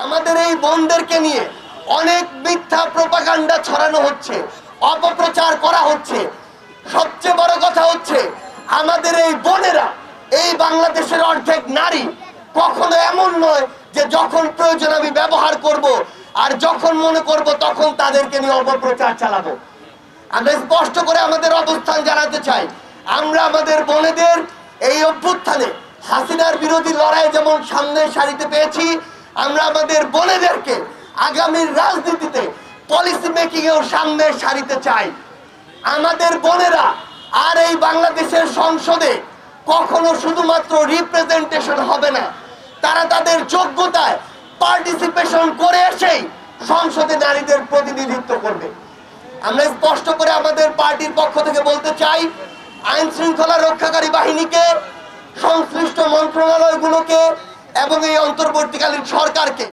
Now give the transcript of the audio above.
আমাদের এই বোনদেরকে নিয়ে অনেক মিথ্যা প্রোপাগান্ডা ছড়ানো হচ্ছে, অপপ্রচার করা হচ্ছে। সবচেয়ে বড় কথা হচ্ছে আমাদের এই বোনেরা, এই বাংলাদেশের অর্ধেক নারী, কখনো এমন নয় যে যখন প্রয়োজন আমি ব্যবহার করব, আর যখন মনে করব তখন তাদেরকে নিয়ে অপপ্রচার চালাবো। আমরা স্পষ্ট করে আমাদের অবস্থান জানাতে চাই। আমরা আমাদের বোনেদের এই অভ্যুত্থানে হাসিনার বিরোধী লড়াই যেমন সামনের সারিতে পেয়েছি, আমরা আমাদের বোনেদেরকে আগামীর রাজনীতিতে পলিসি মেকিং এও সামনের সারিতে চাই। আমাদের বোনেরা আর এই বাংলাদেশের সংসদে কখনো শুধুমাত্র রিপ্রেজেন্টেশন হবে না, তারা তাদের যোগ্যতায় পার্টিসিপেশন করে এসেই সংসদে নারীদের প্রতিনিধিত্ব করবে। আমরা স্পষ্ট করে আমাদের পার্টির পক্ষ থেকে বলতে চাই, আইন শৃঙ্খলা রক্ষাকারী বাহিনীকে, সংশ্লিষ্ট মন্ত্রণালয়গুলোকে এবং এই অন্তর্বর্তীকালীন সরকারকে